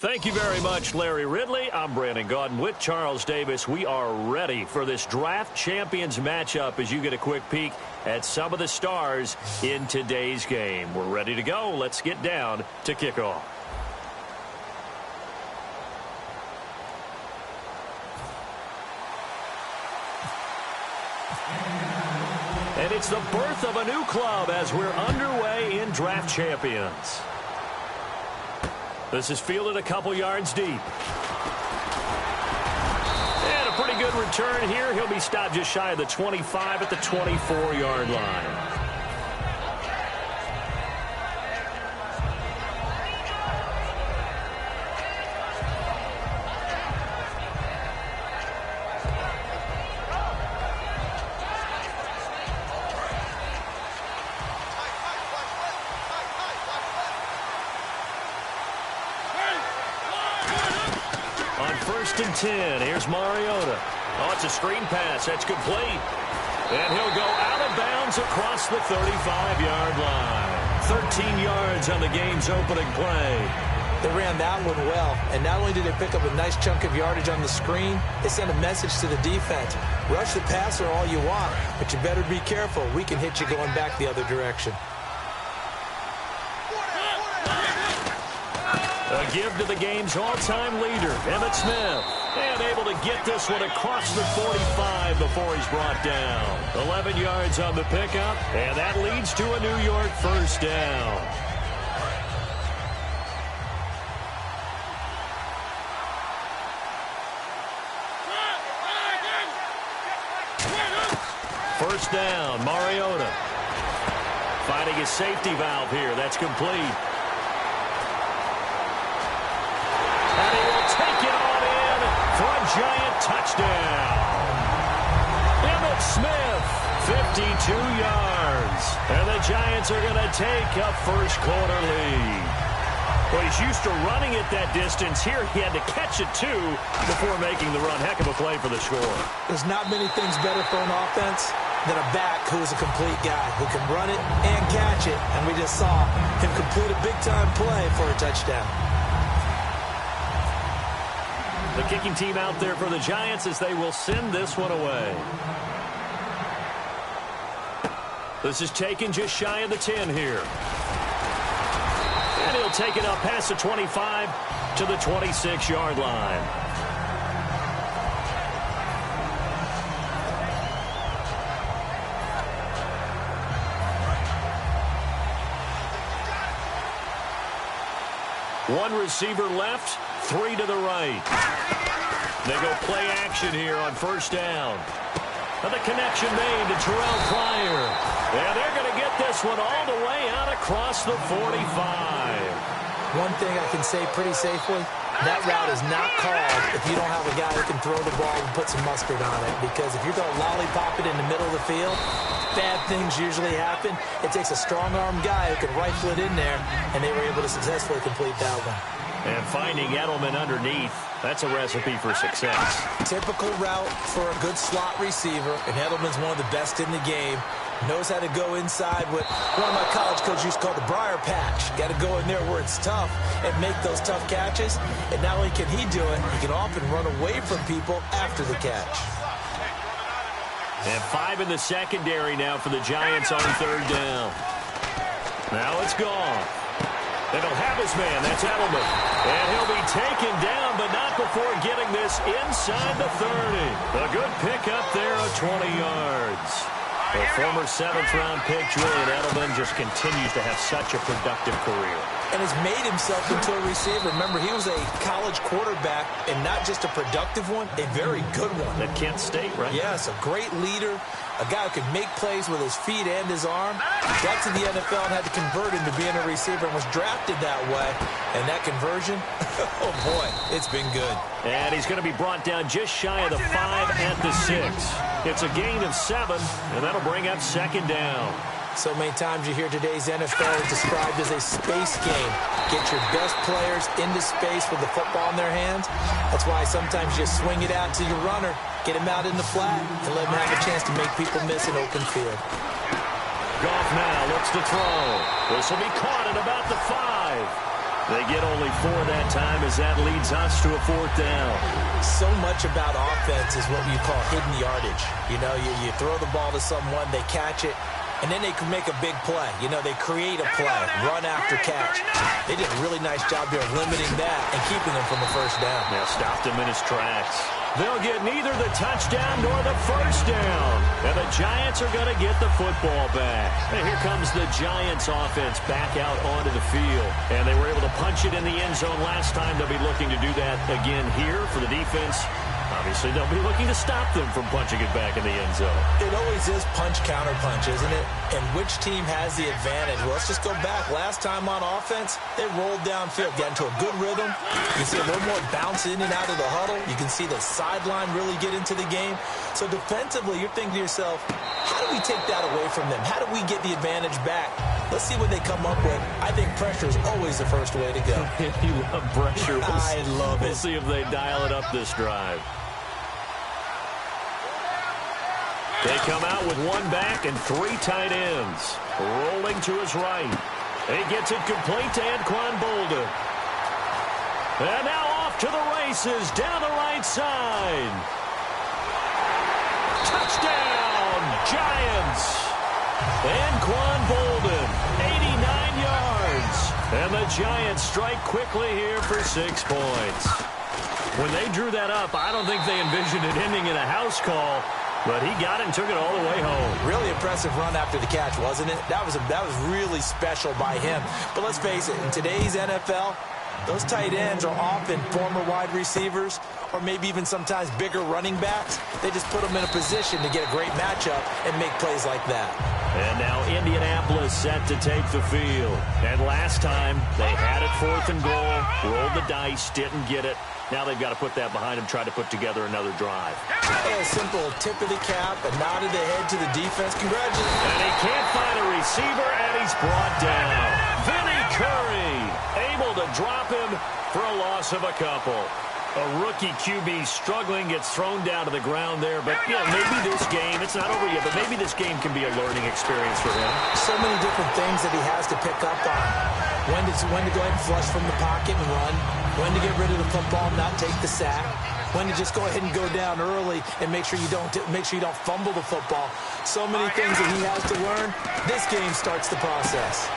Thank you very much, Larry Ridley. I'm Brandon Gaudin with Charles Davis. We are ready for this draft champions matchup as you get a quick peek at some of the stars in today's game. We're ready to go. Let's get down to kickoff. And it's the birth of a new club as we're underway in draft champions. This is fielded a couple yards deep. And a pretty good return here. He'll be stopped just shy of the 25 at the 24-yard line. First and 10. Here's Mariota. Oh, it's a screen pass. That's complete. And he'll go out of bounds across the 35-yard line. 13 yards on the game's opening play. They ran that one well. And not only did they pick up a nice chunk of yardage on the screen, they sent a message to the defense. Rush the passer all you want, but you better be careful. We can hit you going back the other direction. A give to the game's all-time leader, Emmitt Smith. And able to get this one across the 45 before he's brought down. 11 yards on the pickup, and that leads to a New York first down. First down, Mariota. Finding his safety valve here. That's complete. And he will take it on in for a giant touchdown. Emmitt Smith, 52 yards. And the Giants are going to take a first-quarter lead. Well, he's used to running it that distance. Here he had to catch it, too, before making the run. Heck of a play for the score. There's not many things better for an offense than a back who is a complete guy who can run it and catch it. And we just saw him complete a big-time play for a touchdown. The kicking team out there for the Giants as they will send this one away. This is taken just shy of the 10 here. And he'll take it up past the 25 to the 26-yard line. One receiver left, three to the right. They go play action here on first down. And the connection made to Terrell Pryor. And they're going to get this one all the way out across the 45. One thing I can say pretty safely, that route is not called if you don't have a guy who can throw the ball and put some mustard on it. Because if you're going to lollipop it in the middle of the field, bad things usually happen. It takes a strong-arm guy who can rifle it in there, and they were able to successfully complete that one. And finding Edelman underneath, that's a recipe for success. Typical route for a good slot receiver, and Edelman's one of the best in the game. Knows how to go inside what one of my college coaches used to call the briar patch. Got to go in there where it's tough and make those tough catches. And not only can he do it, he can often run away from people after the catch. And 5 in the secondary now for the Giants on third down. Now it's gone. And he'll have his man. That's Edelman. And he'll be taken down, but not before getting this inside the 30. A good pickup there of 20 yards. The former 7th-round pick, Julian Edelman, just continues to have such a productive career. And has made himself into a receiver. Remember, he was a college quarterback, and not just a productive one, a very good one. At Kent State, right? Yes, a great leader, a guy who could make plays with his feet and his arm. Got to the NFL and had to convert into being a receiver and was drafted that way. And that conversion, oh boy, it's been good. And he's going to be brought down just shy of the 5 at the 6. It's a gain of 7, and that'll bring up second down. So many times you hear today's NFL is described as a space game. Get your best players into space with the football in their hands. That's why sometimes you swing it out to your runner, get him out in the flat, and let him have a chance to make people miss an open field. Goff now looks to throw. This will be caught at about the 5. They get only 4 that time as that leads us to a 4th down. So much about offense is what you call hidden yardage. You know, you throw the ball to someone, they catch it, and then they can make a big play. You know, they create a play, run after catch. They did a really nice job there limiting that and keeping them from the first down. Yeah, stopped him in his tracks. They'll get neither the touchdown nor the first down. And the Giants are going to get the football back. And here comes the Giants offense back out onto the field. And they were able to punch it in the end zone last time. They'll be looking to do that again here for the defense. Obviously, they'll be looking to stop them from punching it back in the end zone. It always is punch-counter-punch, isn't it? And which team has the advantage? Well, let's just go back. Last time on offense, they rolled downfield, got into a good rhythm. You can see a little more bounce in and out of the huddle. You can see the sideline really get into the game. So defensively, you're thinking to yourself, how do we take that away from them? How do we get the advantage back? Let's see what they come up with. I think pressure is always the first way to go. You love pressure. I love it. We'll see if they dial it up this drive. They come out with 1 back and 3 tight ends. Rolling to his right. He gets it complete to Anquan Bolden. And now off to the races down the right side. Touchdown, Giants. Anquan Bolden, 89 yards. And the Giants strike quickly here for 6 points. When they drew that up, I don't think they envisioned it ending in a house call. But he got it and took it all the way home. Really impressive run after the catch, wasn't it? That was really special by him. But let's face it, in today's NFL, those tight ends are often former wide receivers or maybe even sometimes bigger running backs. They just put them in a position to get a great matchup and make plays like that. And now Indianapolis set to take the field. And last time, they had it 4th and goal, rolled the dice, didn't get it. Now they've got to put that behind them, try to put together another drive. A simple tip of the cap, a nod of the head to the defense. Congratulations. And he can't find a receiver, and he's brought down. Vinny Curry able to drop him for a loss of a couple. A rookie QB struggling, gets thrown down to the ground there. But, yeah, maybe this game, it's not over yet, but maybe this game can be a learning experience for him. So many different things that he has to pick up on. When to go ahead and flush from the pocket and run. When to get rid of the football, not take the sack. When to just go ahead and go down early and make sure you don't fumble the football. So many things that he has to learn. This game starts the process.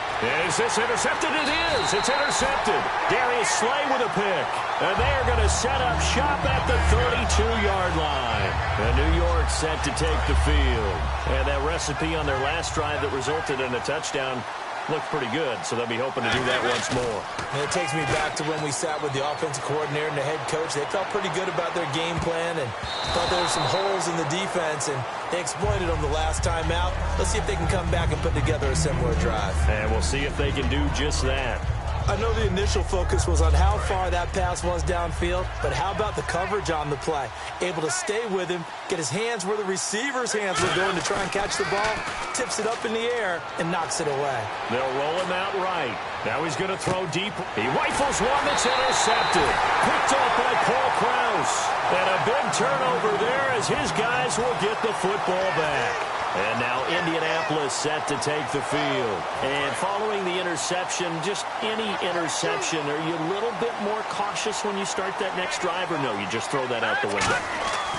Is this intercepted? It is. It's intercepted. Darius Slay with a pick. And they are going to set up shop at the 32-yard line. And New York set to take the field. And that recipe on their last drive that resulted in a touchdown looked pretty good, so they'll be hoping to do that once more. And it takes me back to when we sat with the offensive coordinator and the head coach. They felt pretty good about their game plan and thought there were some holes in the defense, and they exploited them the last time out. Let's see if they can come back and put together a similar drive. And we'll see if they can do just that. I know the initial focus was on how far that pass was downfield, but how about the coverage on the play? Able to stay with him, get his hands where the receiver's hands were going to try and catch the ball, tips it up in the air, and knocks it away. They'll roll him out right. Now he's going to throw deep. He rifles one that's intercepted. Picked off by Paul Krause. And a big turnover there as his guys will get the football back. And now Indianapolis set to take the field. And following the interception, just any interception, are you a little bit more cautious when you start that next drive, or no, you just throw that out the window?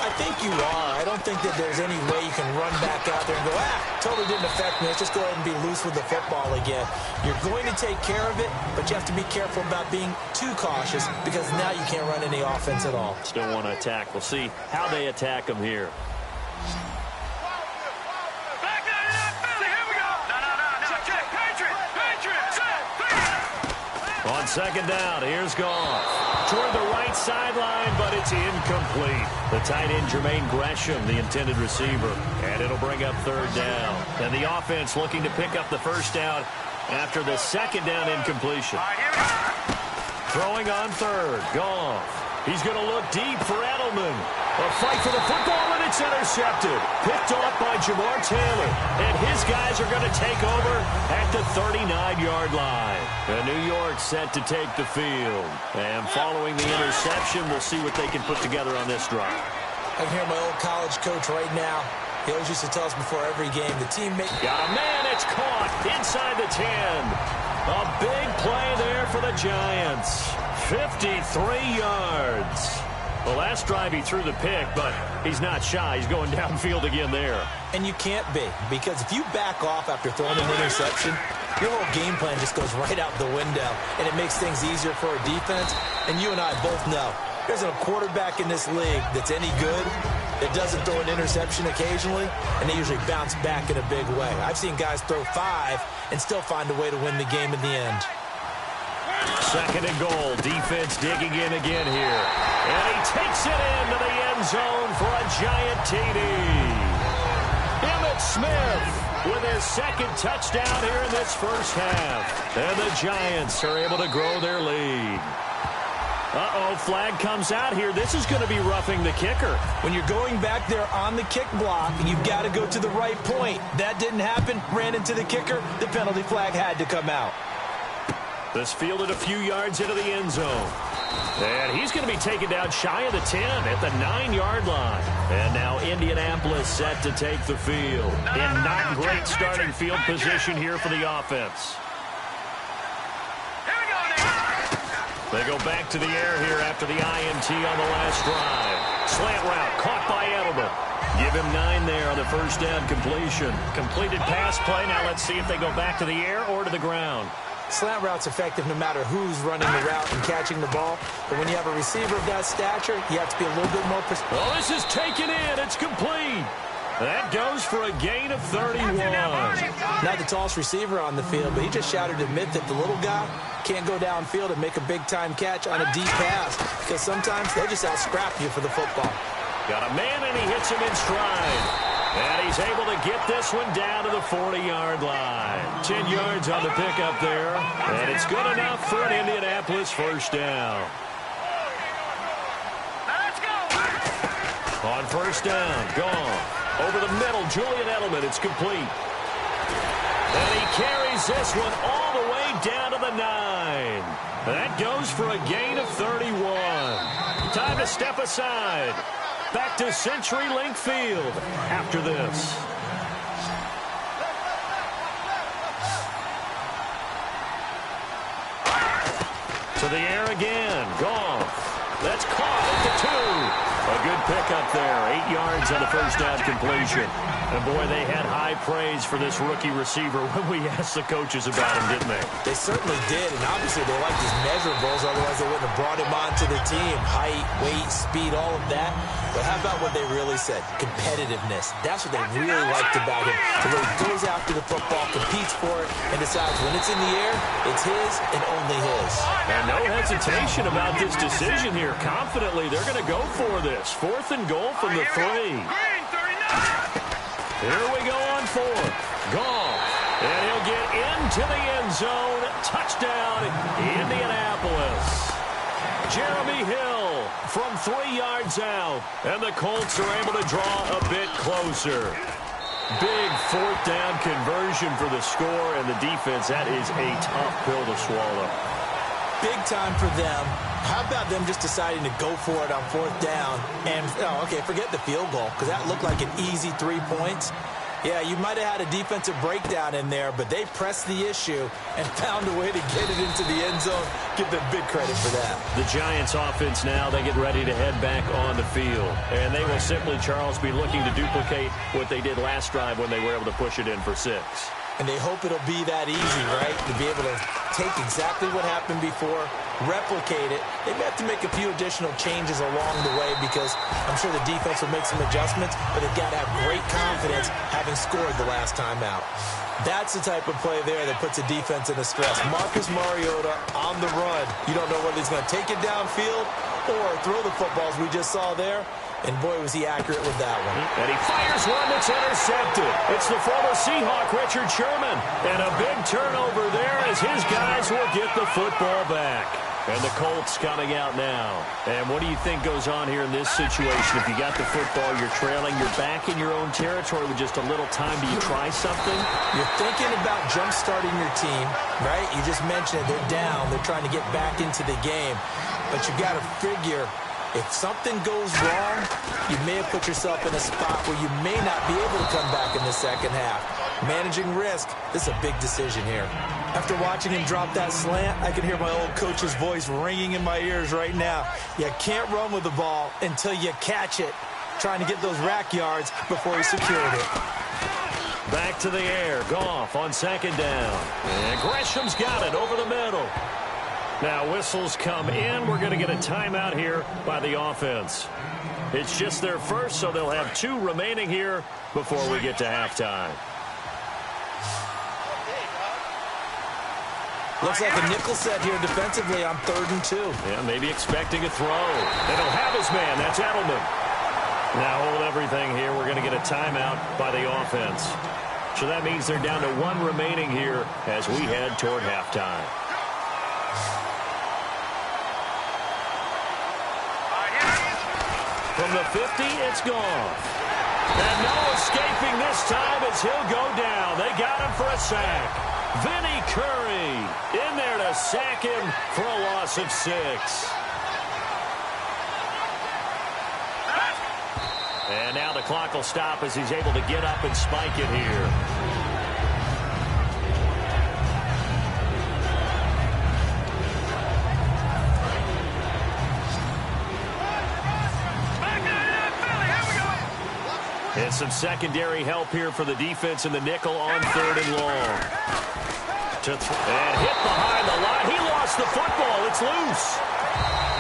I think you are. I don't think that there's any way you can run back out there and go, totally didn't affect me. Let's just go ahead and be loose with the football again. You're going to take care of it, but you have to be careful about being too cautious because now you can't run any offense at all. Still want to attack. We'll see how they attack them here. On second down, here's Goff. Toward the right sideline, but it's incomplete. The tight end, Jermaine Gresham, the intended receiver. And it'll bring up 3rd down. And the offense looking to pick up the first down after the second down incompletion. Throwing on 3rd, Goff. He's going to look deep for Edelman. A fight for the football, and it's intercepted. Picked off by Jamar Taylor. And his guys are going to take over at the 39-yard line. And New York set to take the field. And following the interception, we'll see what they can put together on this drive. I can hear my old college coach right now. He always used to tell us before every game, the teammate. Got a man, it's caught inside the 10. A big play there for the Giants. 53 yards. Well, last drive he threw the pick, but he's not shy. He's going downfield again there. And you can't be, because if you back off after throwing an interception, your whole game plan just goes right out the window, and it makes things easier for a defense. And you and I both know there's a quarterback in this league that's any good that doesn't throw an interception occasionally, and they usually bounce back in a big way. I've seen guys throw 5 and still find a way to win the game in the end. Second and goal. Defense digging in again here. And he takes it into the end zone for a Giant TD. Emmitt Smith with his second touchdown here in this first half. And the Giants are able to grow their lead. Uh-oh, flag comes out here. This is going to be roughing the kicker. When you're going back there on the kick block, you've got to go to the right point. That didn't happen. Ran into the kicker. The penalty flag had to come out. This fielded a few yards into the end zone. And he's going to be taken down shy of the 10 at the 9-yard line. And now Indianapolis set to take the field. In not great starting field position here for the offense. They go back to the air here after the INT on the last drive. Slant route caught by Edelman. Give him 9 there on the first down completion. Completed pass play. Now let's see if they go back to the air or to the ground. Slant route's effective no matter who's running the route and catching the ball. But when you have a receiver of that stature, you have to be a little bit more precise. Well, this is taken in. It's complete. That goes for a gain of 31. Not the tallest receiver on the field, but he just shouted to admit that the little guy can't go downfield and make a big-time catch on a deep pass, because sometimes they just out-scrap you for the football. Got a man, and he hits him in stride. And he's able to get this one down to the 40-yard line. 10 yards on the pickup there. And it's good enough for an Indianapolis first down. Let's go. On first down, gone. Over the middle, Julian Edelman. It's complete. And he carries this one all the way down to the 9. That goes for a gain of 31. Time to step aside. Back to CenturyLink Field after this. To the air again. Goff. That's caught at the 2. A good pickup there. 8 yards on the first down completion. And, boy, they had high praise for this rookie receiver when we asked the coaches about him, didn't they? They certainly did, and obviously they liked his measurables, otherwise they wouldn't have brought him onto the team. Height, weight, speed, all of that. But how about what they really said? Competitiveness. That's what they really liked about him. The way he goes after the football, competes for it, and decides when it's in the air, it's his and only his. And no hesitation about this decision here. Confidently, they're going to go for this. 4th and goal from the 3. Here we go on 4th. Goff. And he'll get into the end zone. Touchdown, Indianapolis. Jeremy Hill from 3 yards out. And the Colts are able to draw a bit closer. Big 4th down conversion for the score, and the defense, that is a tough pill to swallow. Big time for them. How about them just deciding to go for it on 4th down? And, okay, forget the field goal, because that looked like an easy 3 points. Yeah, you might have had a defensive breakdown in there, but they pressed the issue and found a way to get it into the end zone. Give them big credit for that. The Giants offense now, they get ready to head back on the field. And they will simply, Charles, be looking to duplicate what they did last drive when they were able to push it in for 6. And they hope it'll be that easy, right? To be able to take exactly what happened before, replicate it. They may have to make a few additional changes along the way because I'm sure the defense will make some adjustments, but they've got to have great confidence having scored the last time out. That's the type of play there that puts a defense in a stress. Marcus Mariota on the run. You don't know whether he's going to take it downfield or throw the footballs we just saw there. And, boy, was he accurate with that one. And he fires one that's intercepted. It's the former Seahawk, Richard Sherman. And a big turnover there as his guys will get the football back. And the Colts coming out now. And what do you think goes on here in this situation? If you got the football, you're trailing, you're back in your own territory with just a little time. Do you try something? You're thinking about jump-starting your team, right? You just mentioned it. They're down. They're trying to get back into the game. But you've got to figure, if something goes wrong, you may have put yourself in a spot where you may not be able to come back in the second half. Managing risk. This is a big decision here. After watching him drop that slant, I can hear my old coach's voice ringing in my ears right now. You can't run with the ball until you catch it. Trying to get those rack yards before he secured it. Back to the air. Goff on second down. And Gresham's got it over the middle. Now whistles come in. We're going to get a timeout here by the offense. It's just their first, so they'll have 2 remaining here before we get to halftime. Looks like a nickel set here defensively on 3rd and 2. Yeah, maybe expecting a throw. And he'll have his man. That's Edelman. Now hold everything here. We're going to get a timeout by the offense. So that means they're down to 1 remaining here as we head toward halftime. From the 50, it's gone. And no escaping this time as he'll go down. They got him for a sack. Vinny Curry in there to sack him for a loss of 6. And now the clock will stop as he's able to get up and spike it here. And some secondary help here for the defense in the nickel on 3rd and long. And hit behind the line. He lost the football. It's loose.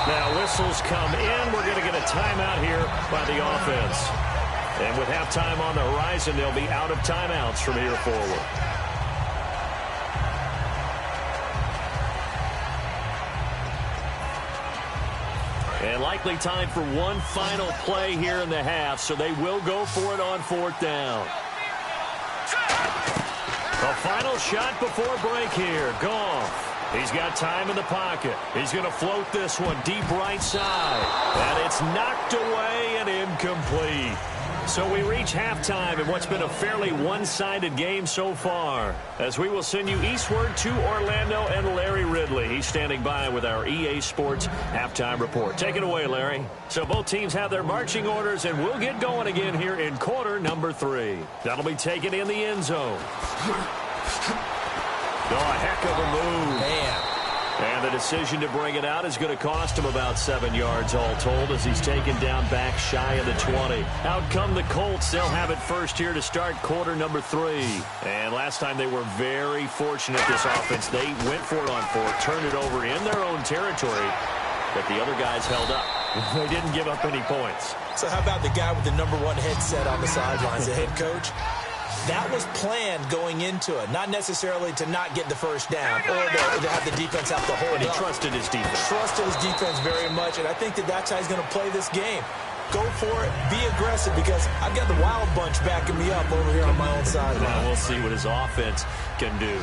Now whistles come in. We're going to get a timeout here by the offense. And with halftime on the horizon, they'll be out of timeouts from here forward. And likely time for one final play here in the half, so they will go for it on 4th down. A final shot before break here. Goff. He's got time in the pocket. He's going to float this one deep right side. And it's knocked away and incomplete. So we reach halftime in what's been a fairly one-sided game so far, as we will send you eastward to Orlando and Larry Ridley. He's standing by with our EA Sports halftime report. Take it away, Larry. So both teams have their marching orders, and we'll get going again here in quarter number 3. That'll be taken in the end zone. Oh, a heck of a move. Man. And the decision to bring it out is going to cost him about 7 yards all told as he's taken down back shy of the 20. Out come the Colts. They'll have it first here to start quarter number 3. And last time they were very fortunate, this offense. They went for it on 4th, turned it over in their own territory, but the other guys held up. They didn't give up any points. So how about the guy with the #1 headset on the sidelines, the head coach? That was planned going into it, not necessarily to not get the first down or to have the defense have to hold And he up. trusted his defense. Trusted his defense very much, and I think that's how he's going to play this game. Go for it, be aggressive, because I've got the wild bunch backing me up over here on my own side. Well, we'll see what his offense can do.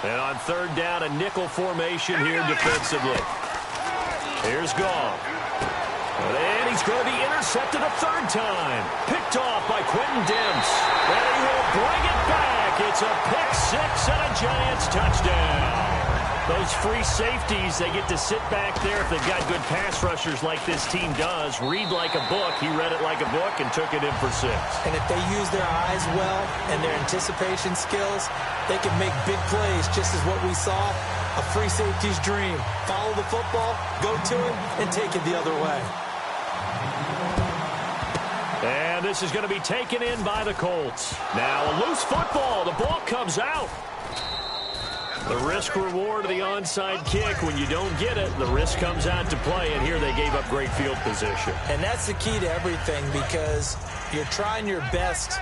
And on 3rd down, a nickel formation here defensively. Here's Goff. And he's going to be intercepted a 3rd time. Picked off by Quentin Demps. And he will bring it back. It's a pick 6 and a Giants touchdown. Those free safeties, they get to sit back there if they've got good pass rushers like this team does. Read like a book. He read it like a book and took it in for 6. And if they use their eyes well and their anticipation skills, they can make big plays, just as what we saw. A free safety's dream. Follow the football, go to it, and take it the other way. And this is going to be taken in by the Colts. Now a loose football. The ball comes out. The risk reward of the onside kick. When you don't get it, the risk comes out to play. And here they gave up great field position. And that's the key to everything, because you're trying your best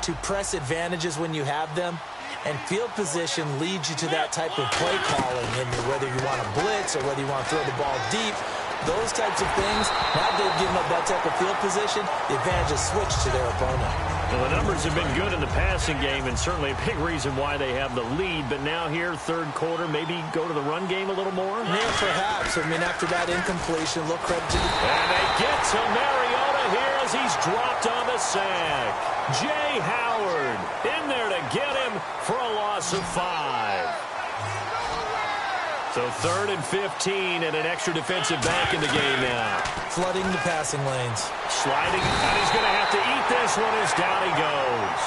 to press advantages when you have them. And field position leads you to that type of play calling, and whether you want to blitz or whether you want to throw the ball deep, those types of things. Now they've given up that type of field position, the advantage is switched to their opponent. Well, the numbers have been good in the passing game, and certainly a big reason why they have the lead. But now here, 3rd quarter, maybe go to the run game a little more? Yeah, perhaps. I mean, after that incompletion, look credit to the... And they get to Mariota here as he's dropped on the sack. Jay Howard in there to get him for a loss of 5. So 3rd and 15 and an extra defensive back in the game now. Flooding the passing lanes. Sliding, and he's going to have to eat this one as down he goes.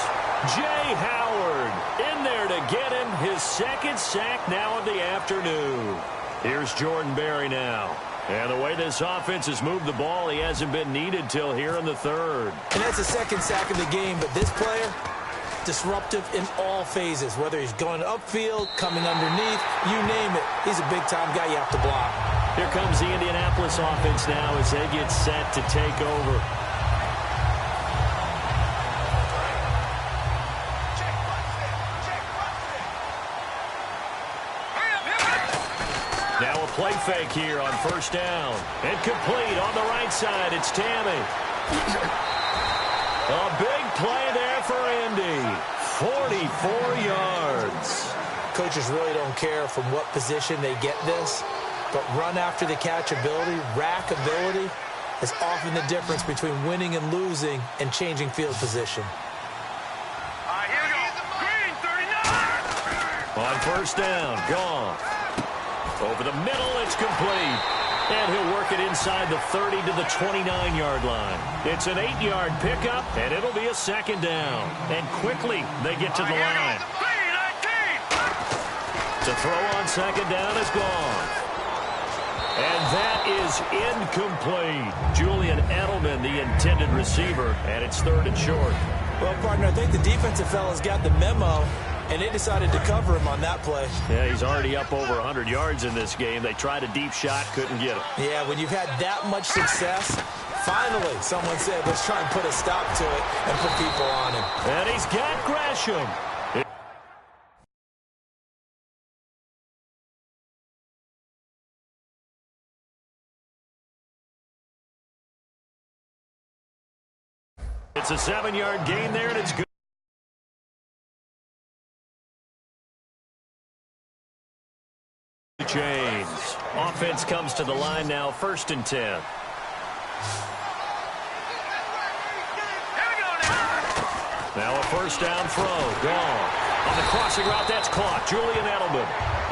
Jay Howard in there to get him his 2nd sack now of the afternoon. Here's Jordan Berry now. And the way this offense has moved the ball, he hasn't been needed till here in the 3rd. And that's the 2nd sack of the game, but this player, disruptive in all phases, whether he's going upfield, coming underneath, you name it. He's a big-time guy you have to block. Here comes the Indianapolis offense now as they get set to take over. Now a play fake here on 1st down. And complete on the right side. It's Tammy. A big play there for Indy. 44 yards. Coaches really don't care from what position they get this, but run after the catch ability, rack ability, is often the difference between winning and losing and changing field position. All right, here we go. Green, 39. On 1st down, gone. Over the middle, it's complete. And he'll work it inside the 30 to the 29-yard line. It's an 8-yard pickup, and it'll be a 2nd down. And quickly, they get to the line. To throw on 2nd down is gone. And that is incomplete. Julian Edelman, the intended receiver, and it's 3rd and short. Well, partner, I think the defensive fella's got the memo, and they decided to cover him on that play. Yeah, he's already up over 100 yards in this game. They tried a deep shot, couldn't get it. Yeah, when you've had that much success, finally someone said, let's try and put a stop to it and put people on him. And he's got Gresham. It's a 7-yard gain there, and it's good. James. Offense comes to the line now, 1st and 10. Now a 1st down throw. Gone. On the crossing route, that's caught. Julian Edelman.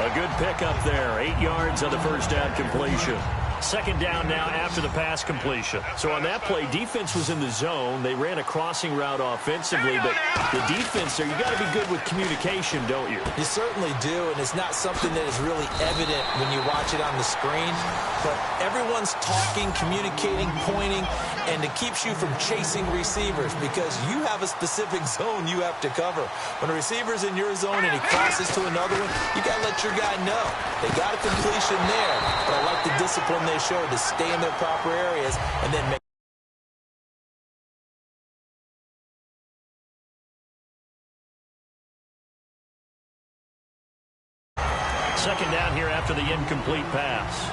A good pickup there. 8 yards on the 1st down completion. 2nd down now after the pass completion. So on that play, defense was in the zone. They ran a crossing route offensively, but the defense there, you got to be good with communication, don't you? You certainly do, and it's not something that is really evident when you watch it on the screen. But everyone's talking, communicating, pointing, and it keeps you from chasing receivers because you have a specific zone you have to cover. When a receiver's in your zone and he crosses to another one, you got to let your guy know. They got a completion there, but I like the discipline they showed to stay in their proper areas and then make. Second down here after the incomplete pass.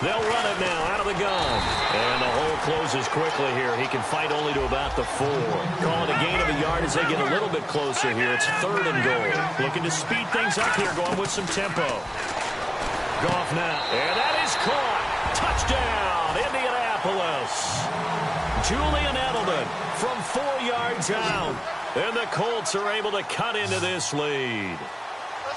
They'll run it now out of the gun. And the hole closes quickly here. He can fight only to about the 4. Calling a gain of a yard as they get a little bit closer here. It's 3rd and goal. Looking to speed things up here, going with some tempo. Goff now. And that is caught. Touchdown, Indianapolis. Julian Edelman from 4 yards out. And the Colts are able to cut into this lead.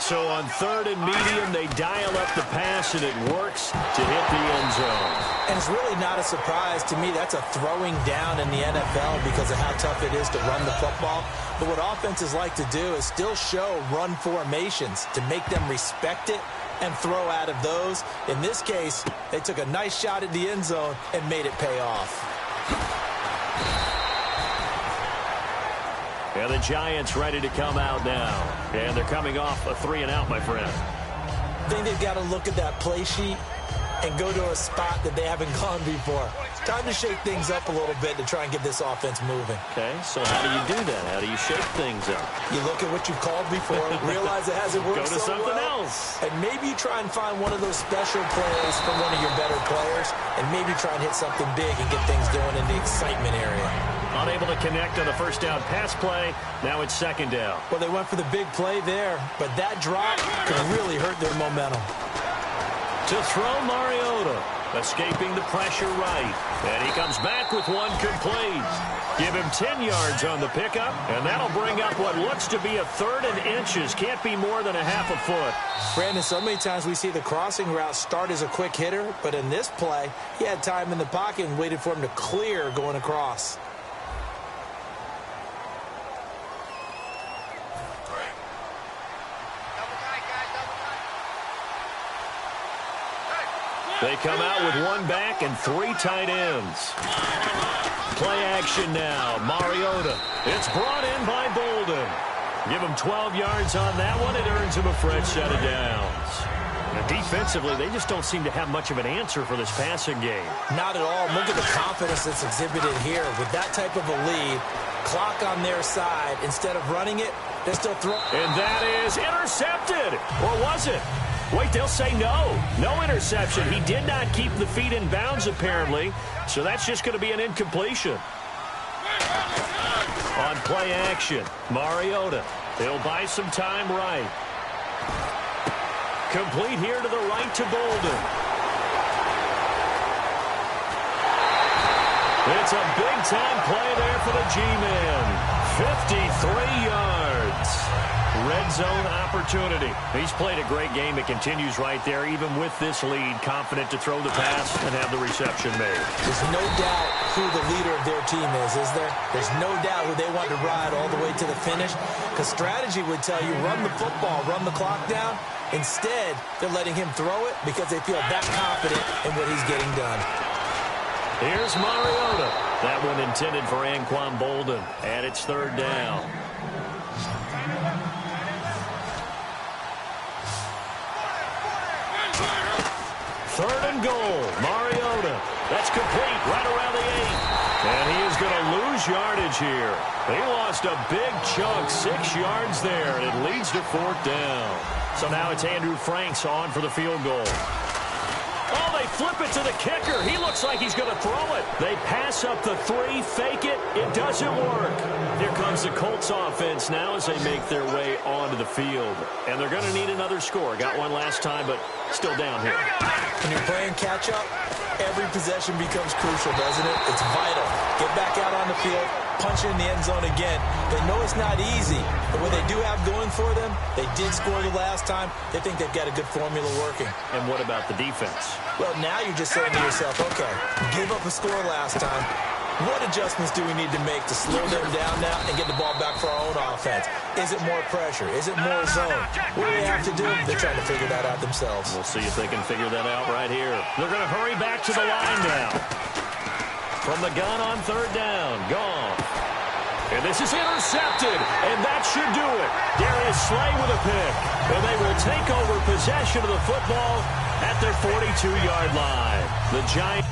So on 3rd and medium, they dial up the pass, and it works to hit the end zone. And it's really not a surprise to me. That's a throwing down in the NFL because of how tough it is to run the football. But what offenses like to do is still show run formations to make them respect it and throw out of those. In this case, they took a nice shot at the end zone and made it pay off. And the Giants ready to come out now. And they're coming off a 3-and-out, my friend. I think they've got to look at that play sheet and go to a spot that they haven't gone before. Time to shake things up a little bit to try and get this offense moving. Okay, so how do you do that? How do you shake things up? You look at what you've called before, realize it hasn't worked Go to so something well, else. and maybe you try and find one of those special plays from one of your better players, and maybe try and hit something big and get things going in the excitement area. Unable to connect on the 1st down pass play. Now it's 2nd down. Well, they went for the big play there, but that drop could really hurt their momentum. To throw Mariota. Escaping the pressure right. And he comes back with one complete. Give him 10 yards on the pickup, and that'll bring up what looks to be a 3rd and inches. Can't be more than a half a foot. Brandon, so many times we see the crossing route start as a quick hitter, but in this play, he had time in the pocket and waited for him to clear going across. They come out with one back and 3 tight ends. Play action now. Mariota. It's brought in by Bolden. Give him 12 yards on that one. It earns him a fresh set of downs. Now, defensively, they just don't seem to have much of an answer for this passing game. Not at all. Look at the confidence that's exhibited here. With that type of a lead, clock on their side, instead of running it, they're still throwing. And that is intercepted. Or was it? Wait, they'll say no. No interception. He did not keep the feet in bounds, apparently. So that's just going to be an incompletion. On play action, Mariota. He'll buy some time right. Complete here to the right to Bolden. It's a big-time play there for the G-Man. 53 yards. Red zone opportunity. He's played a great game. It continues right there, even with this lead. Confident to throw the pass and have the reception made. There's no doubt who the leader of their team is there? There's no doubt who they want to ride all the way to the finish. Because strategy would tell you, run the football, run the clock down. Instead, they're letting him throw it because they feel that confident in what he's getting done. Here's Mariota. That one intended for Anquan Bolden. And it's 3rd down. 3rd and goal. Mariota. That's complete right around the 8. And he is going to lose yardage here. He lost a big chunk, 6 yards there, and it leads to 4th down. So now it's Andrew Franks on for the field goal. Oh, they flip it to the kicker. He looks like he's going to throw it. They pass up the 3, fake it. It doesn't work. Here comes the Colts offense now as they make their way onto the field. And they're going to need another score. Got one last time, but still down here. When you're playing catch-up, every possession becomes crucial, doesn't it? It's vital. Get back out on the field, punch in the end zone again. They know it's not easy, but what they do have going for them, they did score the last time. They think they've got a good formula working. And what about the defense? Well, now you're just saying to yourself, okay, give up a score last time. What adjustments do we need to make to slow them down now and get the ball back for our own offense? Is it more pressure? Is it more zone? What do they have to do? They're trying to figure that out themselves. We'll see if they can figure that out right here. They're going to hurry back to the line now. From the gun on 3rd down. Gone. And this is intercepted. And that should do it. Darius Slay with a pick. And they will take over possession of the football at their 42-yard line. The Giants.